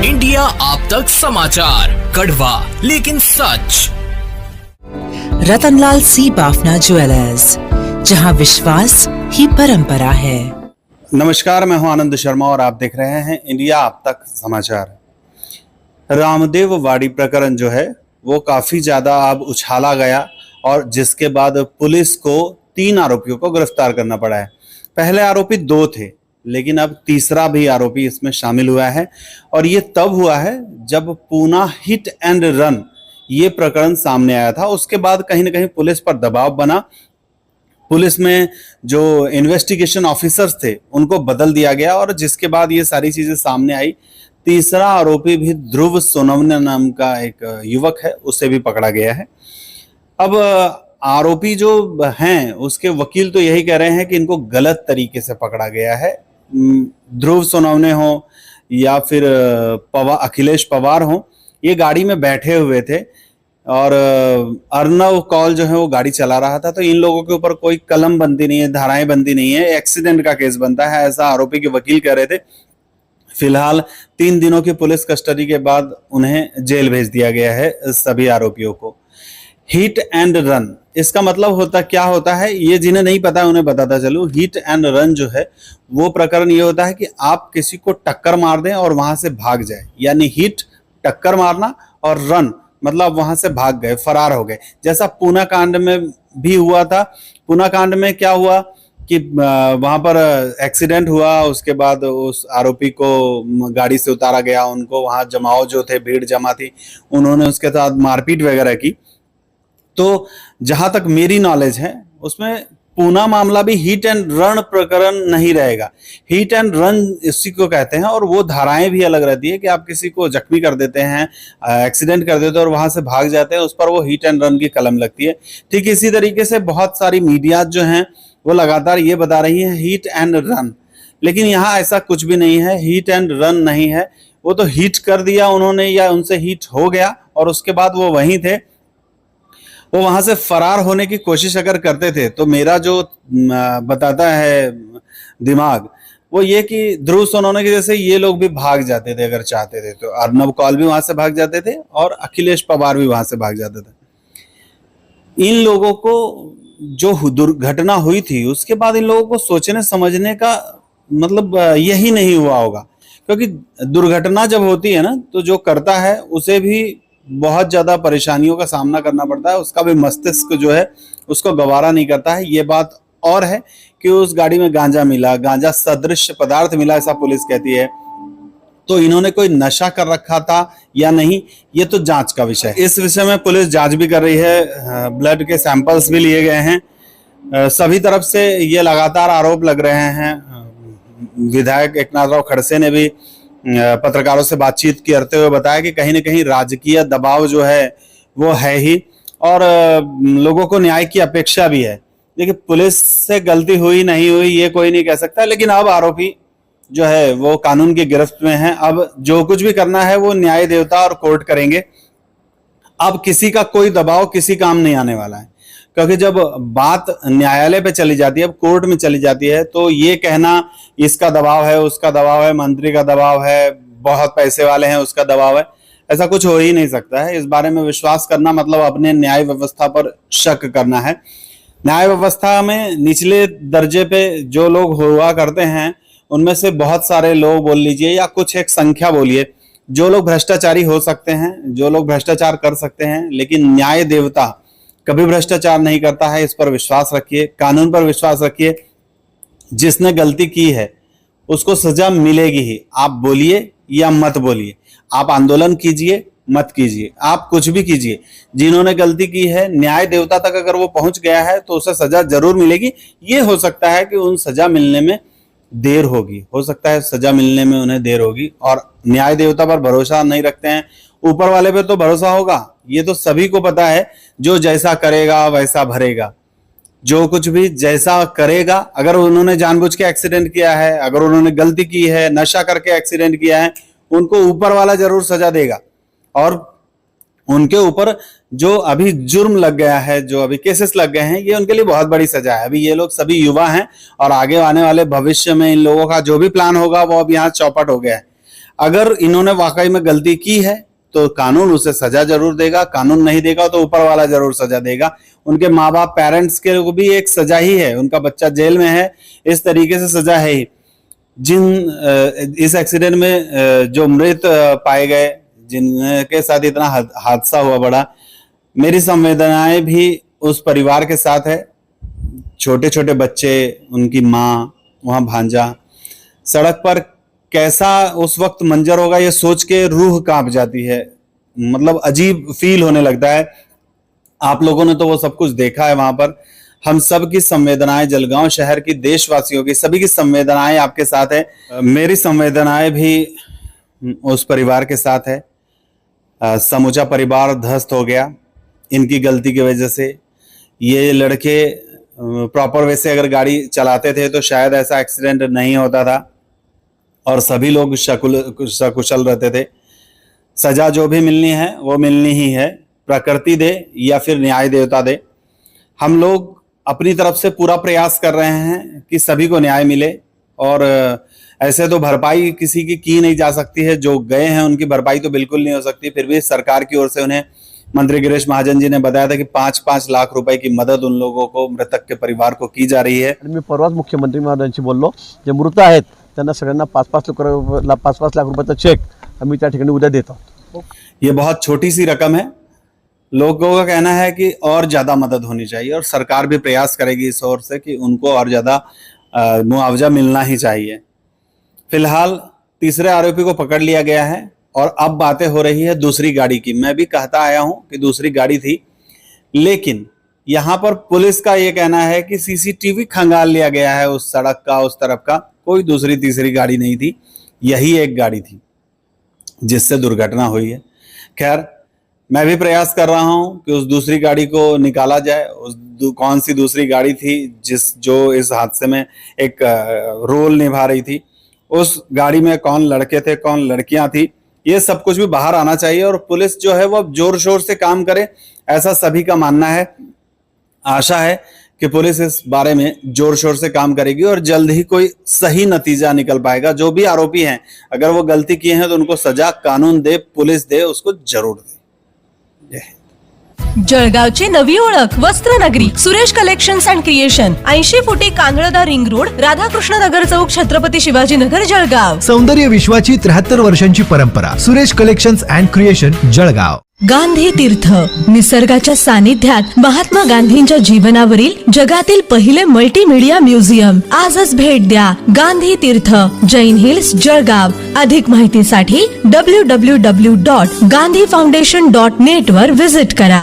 India आप तक समाचार, कड़वा लेकिन सच। रतनलाल सी बाफना ज्वेलर्स, जहां विश्वास ही परंपरा है। नमस्कार, मैं हूं आनंद शर्मा और आप देख रहे हैं इंडिया आप तक समाचार। रामदेव वाड़ी प्रकरण जो है वो काफी ज्यादा अब उछाला गया और जिसके बाद पुलिस को 3 आरोपियों को गिरफ्तार करना पड़ा है। पहले आरोपी 2 थे, लेकिन अब तीसरा भी आरोपी इसमें शामिल हुआ है और ये तब हुआ है जब पूना हिट एंड रन ये प्रकरण सामने आया था। उसके बाद कहीं ना कहीं पुलिस पर दबाव बना। पुलिस में जो इन्वेस्टिगेशन ऑफिसर्स थे उनको बदल दिया गया और जिसके बाद ये सारी चीजें सामने आई। तीसरा आरोपी भी ध्रुव सोनवने नाम का एक युवक है, उसे भी पकड़ा गया है। अब आरोपी जो हैं उसके वकील तो यही कह रहे हैं कि इनको गलत तरीके से पकड़ा गया है। ध्रुव सोनवने हो या फिर अखिलेश पवार हो, ये गाड़ी में बैठे हुए थे और अर्नव कौल जो है वो गाड़ी चला रहा था। तो इन लोगों के ऊपर कोई कलम बनती नहीं है, धाराएं बनती नहीं है, एक्सीडेंट का केस बनता है, ऐसा आरोपी के वकील कह रहे थे। फिलहाल 3 दिनों की पुलिस कस्टडी के बाद उन्हें जेल भेज दिया गया है सभी आरोपियों को। हिट एंड रन, इसका मतलब क्या होता है, ये जिन्हें नहीं पता है उन्हें बताता चलूं। हिट एंड रन जो है वो प्रकरण ये होता है कि आप किसी को टक्कर मार दें और वहां से भाग जाए, यानी हिट टक्कर मारना और रन मतलब वहां से भाग गए, फरार हो गए। जैसा पूना कांड में भी हुआ था। पूना कांड में क्या हुआ कि वहां पर एक्सीडेंट हुआ, उसके बाद उस आरोपी को गाड़ी से उतारा गया, उनको वहां जमाव जो थे, भीड़ जमा थी, उन्होंने उसके साथ मारपीट वगैरह की। तो जहां तक मेरी नॉलेज है उसमें पूना मामला भी हिट एंड रन प्रकरण नहीं रहेगा। हिट एंड रन इसी को कहते हैं और वो धाराएं भी अलग रहती है कि आप किसी को जख्मी कर देते हैं, एक्सीडेंट कर देते हैं और वहां से भाग जाते हैं, उस पर वो हिट एंड रन की कलम लगती है। ठीक इसी तरीके से बहुत सारी मीडिया जो हैं वो लगातार ये बता रही है हिट एंड रन, लेकिन यहाँ ऐसा कुछ भी नहीं है। हिट एंड रन नहीं है, वो तो हिट कर दिया उन्होंने या उनसे हिट हो गया और उसके बाद वो वहीं थे। वो वहां से फरार होने की कोशिश अगर करते थे तो मेरा जो बताता है दिमाग वो ये कि ध्रुव सोनवने के जैसे ये लोग भी भाग जाते थे अगर चाहते थे तो। अर्नव कौल भी वहां से भाग जाते थे और अखिलेश पवार भी वहां से भाग जाते थे। इन लोगों को जो दुर्घटना हुई थी उसके बाद इन लोगों को सोचने समझने का मतलब यही नहीं हुआ होगा, क्योंकि दुर्घटना जब होती है ना तो जो करता है उसे भी बहुत ज्यादा परेशानियों का सामना करना पड़ता है, उसका भी मस्तिष्क जो है उसको गवारा नहीं करता है। ये बात और है कि उस गाड़ी में गांजा मिला, गांजा सदृश पदार्थ मिला ऐसा पुलिस कहती है। तो इन्होंने कोई नशा कर रखा था या नहीं, ये तो जांच का विषय है। इस विषय में पुलिस जांच भी कर रही है, ब्लड के सैंपल्स भी लिए गए हैं। सभी तरफ से ये लगातार आरोप लग रहे हैं। विधायक एकनाथ राव खड़से ने भी पत्रकारों से बातचीत करते हुए बताया कि कहीं ना कहीं राजकीय दबाव जो है वो है ही और लोगों को न्याय की अपेक्षा भी है। देखिए, पुलिस से गलती हुई नहीं हुई ये कोई नहीं कह सकता, लेकिन अब आरोपी जो है वो कानून की गिरफ्त में है। अब जो कुछ भी करना है वो न्याय देवता और कोर्ट करेंगे। अब किसी का कोई दबाव किसी काम नहीं आने वाला है, क्योंकि जब बात न्यायालय पे चली जाती है, अब कोर्ट में चली जाती है, तो ये कहना इसका दबाव है, उसका दबाव है, मंत्री का दबाव है, बहुत पैसे वाले हैं उसका दबाव है, ऐसा कुछ हो ही नहीं सकता है। इस बारे में विश्वास करना मतलब अपने न्याय व्यवस्था पर शक करना है। न्याय व्यवस्था में निचले दर्जे पे जो लोग हुआ करते हैं उनमें से बहुत सारे लोग बोल लीजिए या कुछ एक संख्या बोलिए, जो लोग भ्रष्टाचारी हो सकते हैं, जो लोग भ्रष्टाचार कर सकते हैं, लेकिन न्याय देवता कभी भ्रष्टाचार नहीं करता है। इस पर विश्वास रखिए, कानून पर विश्वास रखिए। जिसने गलती की है उसको सजा मिलेगी ही। आप बोलिए या मत बोलिए, आप आंदोलन कीजिए मत कीजिए, आप कुछ भी कीजिए, जिन्होंने गलती की है न्याय देवता तक अगर वो पहुंच गया है तो उसे सजा जरूर मिलेगी। ये हो सकता है कि उन सजा मिलने में देर होगी, हो सकता है सजा मिलने में उन्हें देर होगी, और न्याय देवता पर भरोसा नहीं रखते हैं, ऊपर वाले पे तो भरोसा होगा। ये तो सभी को पता है, जो जैसा करेगा वैसा भरेगा। जो कुछ भी जैसा करेगा, अगर उन्होंने जानबूझ के एक्सीडेंट किया है, अगर उन्होंने गलती की है, नशा करके एक्सीडेंट किया है, उनको ऊपर वाला जरूर सजा देगा। और उनके ऊपर जो अभी जुर्म लग गया है, जो अभी केसेस लग गए हैं, ये उनके लिए बहुत बड़ी सजा है। अभी ये लोग सभी युवा हैं और आगे आने वाले भविष्य में इन लोगों का जो भी प्लान होगा वो अब यहाँ चौपट हो गया है। अगर इन्होंने वाकई में गलती की है तो कानून उसे सजा जरूर देगा, कानून नहीं देगा तो ऊपर वाला जरूर सजा देगा। उनके माँ बाप पेरेंट्स के को भी एक सजा ही है, उनका बच्चा जेल में है, इस तरीके से सजा है ही। इस एक्सीडेंट में जो मृत पाए गए, जिनके साथ इतना हादसा हुआ बड़ा, मेरी संवेदनाएं भी उस परिवार के साथ है। छोटे छोटे बच्चे, उनकी माँ, वहां भांजा, सड़क पर कैसा उस वक्त मंजर होगा ये सोच के रूह कांप जाती है। मतलब अजीब फील होने लगता है। आप लोगों ने तो वो सब कुछ देखा है वहां पर। हम सब की संवेदनाएं, जलगांव शहर की, देशवासियों की, सभी की संवेदनाएं आपके साथ है। मेरी संवेदनाएं भी उस परिवार के साथ है। समूचा परिवार ध्वस्त हो गया इनकी गलती की वजह से। ये लड़के प्रॉपर वे से अगर गाड़ी चलाते थे तो शायद ऐसा एक्सीडेंट नहीं होता था और सभी लोग सकुशल रहते थे। सजा जो भी मिलनी है वो मिलनी ही है, प्रकृति दे या फिर न्याय देवता दे। हम लोग अपनी तरफ से पूरा प्रयास कर रहे हैं कि सभी को न्याय मिले। और ऐसे तो भरपाई किसी की नहीं जा सकती है, जो गए हैं उनकी भरपाई तो बिल्कुल नहीं हो सकती। फिर भी सरकार की ओर से उन्हें मंत्री गिरीश महाजन जी ने बताया था कि 5-5 लाख रुपए की मदद उन लोगों को, मृतक के परिवार को की जा रही है। मी परवाच मुख्यमंत्री महाराजांशी बोललो, जे मृत आहेत त्यांना सगळ्यांना 5-5 लाख रुपयाचा चेक आम्ही त्या ठिकाणी उद्या देत आहोत। ये बहुत छोटी सी रकम है। लोगों का कहना है कि और ज्यादा मदद होनी चाहिए और सरकार भी प्रयास करेगी इस ओर से कि उनको और ज्यादा मुआवजा मिलना ही चाहिए। फिलहाल तीसरे आरोपी को पकड़ लिया गया है और अब बातें हो रही है दूसरी गाड़ी की। मैं भी कहता आया हूं कि दूसरी गाड़ी थी, लेकिन यहां पर पुलिस का यह कहना है कि सीसीटीवी खंगाल लिया गया है उस सड़क का, उस तरफ का। कोई दूसरी तीसरी गाड़ी नहीं थी, यही एक गाड़ी थी जिससे दुर्घटना हुई है। खैर, मैं भी प्रयास कर रहा हूं कि उस दूसरी गाड़ी को निकाला जाए। कौन सी दूसरी गाड़ी थी जो इस हादसे में एक रोल निभा रही थी, उस गाड़ी में कौन लड़के थे, कौन लड़कियां थी, ये सब कुछ भी बाहर आना चाहिए। और पुलिस जो है वो जोर शोर से काम करे, ऐसा सभी का मानना है। आशा है कि पुलिस इस बारे में जोर शोर से काम करेगी और जल्द ही कोई सही नतीजा निकल पाएगा। जो भी आरोपी हैं, अगर वो गलती किए हैं तो उनको सजा कानून दे, पुलिस दे, उसको जरूर दे। जळगावची नवी ओळख वस्त्रनगरी सुरेश कलेक्शन्स अँड क्रिएशन 80 फुटी कांदळदा रिंग रोड, राधाकृष्ण नगर चौक, छत्रपती शिवाजी नगर, जळगाव। सौंदर्य विश्वाची 73 वर्षांची परंपरा। Suresh collections and creation, Jalgaon. Gandhi तीर्थ निसर्गाच्या सानिध्यात महात्मा गांधींच्या जीवनावरील जगातील पहिले मल्टीमीडिया म्युझियम। आजच भेट द्या गांधी तीर्थ, जैन हिल्स, जळगाव। अधिक माहितीसाठी www.gandhifoundation.net वर विजिट करा।